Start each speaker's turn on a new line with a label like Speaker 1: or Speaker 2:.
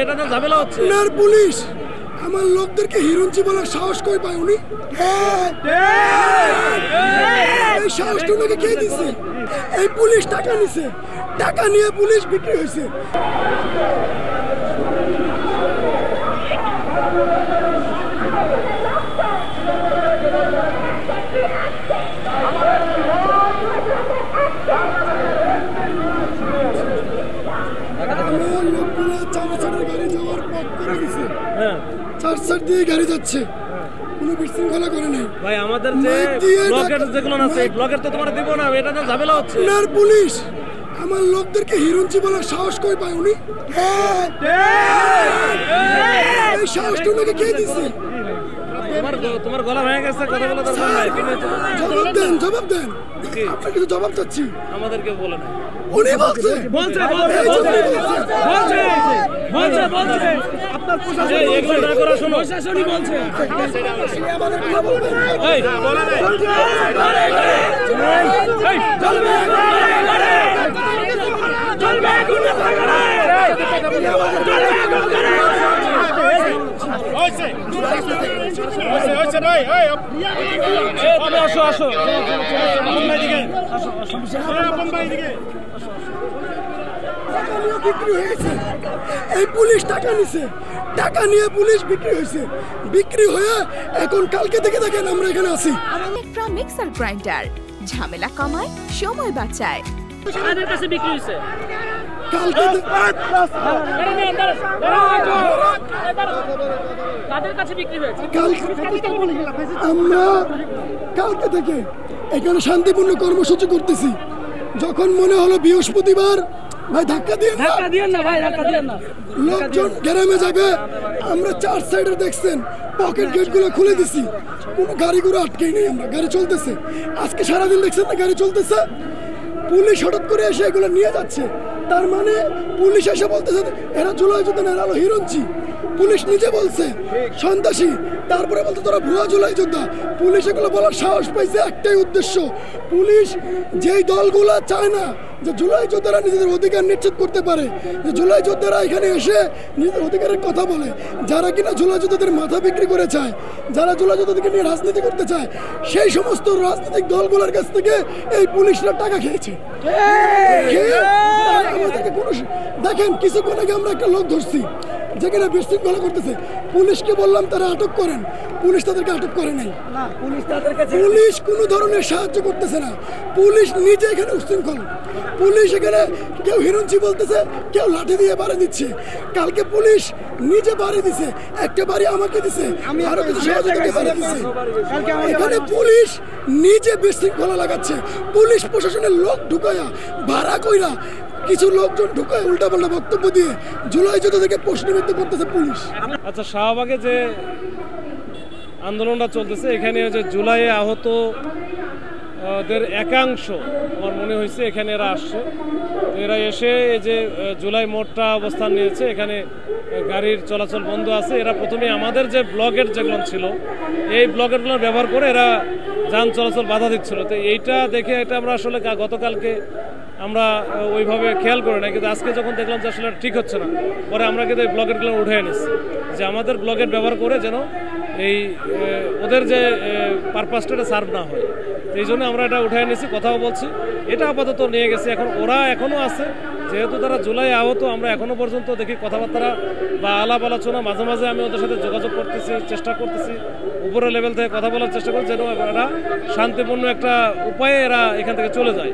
Speaker 1: এটা তো ঝামেলা হচ্ছে।
Speaker 2: আপনার পুলিশ আমার লোকদেরকে হিরুঞ্চি বলার সাহস কই পায় উনি? এই সাহসটা ওনাকে কে দিচ্ছে? এই পুলিশ টাকা নিছে, টাকা নিয়ে পুলিশ বিক্রি হয়েছে। আমার লোকগুলো চার গাড়ি যাওয়ার পথ করে দিছে, চার দিয়ে গাড়ি যাচ্ছে, কোনো বিশৃঙ্খলা করে নাই।
Speaker 1: ভাই আমাদের যে ব্লকের যেগুলো আছে এই ব্লকের তো তোমার দিব না, এটা তো ঝামেলা হচ্ছে।
Speaker 2: আপনার পুলিশ আমার লোকদেরকে হিরুঞ্চি বলার সাহস কই পায় উনি? এই সাহসটা ওনাকে কে দিচ্ছে?
Speaker 1: তোমার গলা ভেঙে গেছে, কথা বলা দরকার নাই।
Speaker 2: জবাব দেন, জবাব দেন। আপনার কিছু জবাব চাচ্ছি।
Speaker 1: আমাদেরকে বলে না,
Speaker 2: উনি বলছে
Speaker 1: আপনার প্রশাসন এগুলো না করা, শোনো প্রশাসনই বলছে।
Speaker 2: এই পুলিশ টাকা নিছে, টাকা নিয়ে পুলিশ বিক্রি হয়েছে, বিক্রি হয়ে এখন কালকে থেকে দেখেন আমরা এখানে আছি।
Speaker 3: ইলেকট্রা মিক্সার গ্রাইন্ডার ঝামেলা কমায়, সময় বাঁচায়।
Speaker 1: কাদের কাছে বিক্রি হয়েছে?
Speaker 2: কালকে
Speaker 1: কাদের কাছে বিক্রি হয়েছে?
Speaker 2: আমরা কালকে থেকে এখানে শান্তিপূর্ণ কর্মসূচি করতেছি। যখন মনে হলো বৃহস্পতিবার, ভাই ধাক্কা দিয়ে না ভাই, ধাক্কা দিয়ে না, লোকজন গ্রামে যাবে, আমরা চার সাইডে দেখছেন পকেট গেট গুলো খুলে দিছি, কোনো গাড়ি ঘোড়া আটকেই নেই, আমরা গাড়ি চলতেছে। আজকে সারাদিন দেখছেন না গাড়ি চলতেছে, পুলিশ হঠাৎ করে এসে এগুলো নিয়ে যাচ্ছে। তার মানে পুলিশ এসে বলতেছে এরা জুলাই যোদ্ধা না, এরা হলো হিরঞ্চি। পুলিশ নিজে বলছে সন্ত্রাসী, তারপরে বলতে তোরা ভুয়া জুলাই যোদ্ধা। পুলিশ এগুলো বলার সাহস পাইছে একটাই উদ্দেশ্য, পুলিশ যেই দলগুলো চায় না যে জুলাই যোদ্ধারা নিজেদের অধিকার নিশ্চিত করতে পারে, যে জুলাই যোদ্ধারা এখানে এসে নিজেদের অধিকারের কথা বলে, যারা কিনা জুলাই যোদ্ধাদের মাথা বিক্রি করে চায়, যারা জুলাই যোদ্ধাদেরকে নিয়ে রাজনীতি করতে চায়, সেই সমস্ত রাজনৈতিক দলগুলোর কাছ থেকে এই পুলিশরা টাকা খেয়েছে। আমাদেরকে কোনো দেখেন, কিছুক্ষণ আগে আমরা একটা লোক ধরছি যেখানে বিশৃঙ্খলা করতেছে, পুলিশকে বললাম তারা আটক করেন, পুলিশ তাদেরকে আটক করে নাই। পুলিশ কোনো ধরনের সাহায্য করতেছে না, পুলিশ নিজে এখানে উশৃঙ্খল। পুলিশ এখানে কেউ হিরঞ্চি বলতেছে, কেউ লাঠি দিয়ে বাড়ি দিচ্ছে। কালকে পুলিশ নিজে বাড়ি দিছে, একটা বাড়ি আমাকে দিছে, আরো কিছু সহযোগিতা বাড়ি দিছে। এখানে পুলিশ নিজে বিশৃঙ্খলা লাগাচ্ছে, পুলিশ প্রশাসনের লোক ঢুকায়া ভাড়া কইরা কিছু লোকজন ঢুকায় উল্টাপাল্টা বক্তব্য দিয়ে জুলাই যোদ্ধাদেরকে প্রশ্নবিদ্ধ করতেছে পুলিশ।
Speaker 1: আচ্ছা, শাহবাগে যে আন্দোলনটা চলতেছে, এখানে যে জুলাইয়ে আহত দের একাংশ আমার মনে হয়েছে এখানে এরা আসছে। এরা এসে এই যে জুলাই মোড়টা অবস্থান নিয়েছে, এখানে গাড়ির চলাচল বন্ধ আছে। এরা প্রথমে আমাদের যে ব্লকের যেগুলো ছিল এই ব্লকেরগুলো ব্যবহার করে এরা যান চলাচল বাধা দিচ্ছিল। তো এইটা দেখে এটা আমরা আসলে গতকালকে আমরা ওইভাবে খেয়াল করি না, কিন্তু আজকে যখন দেখলাম যে আসলে ঠিক হচ্ছে না, পরে আমরা কিন্তু এই ব্লকেরগুলো উঠে এনেছি যে আমাদের ব্লকের ব্যবহার করে যেন এই ওদের যে পারপাসটা সার্ভ না হয়, এই জন্য আমরা এটা উঠে এনেছি, কথাও বলছি। এটা আপাতত নিয়ে গেছে, এখন ওরা এখনও আছে, যেহেতু তারা জুলাই আহত, আমরা এখনও পর্যন্ত দেখি কথাবার্তা বা আলাপ আলোচনা, মাঝে মাঝে আমি ওদের সাথে যোগাযোগ করতেছি, চেষ্টা করতেছি, উপরের লেভেল থেকে কথা বলার চেষ্টা করছি যেন এরা শান্তিপূর্ণ একটা উপায়ে এরা এখান থেকে চলে যায়।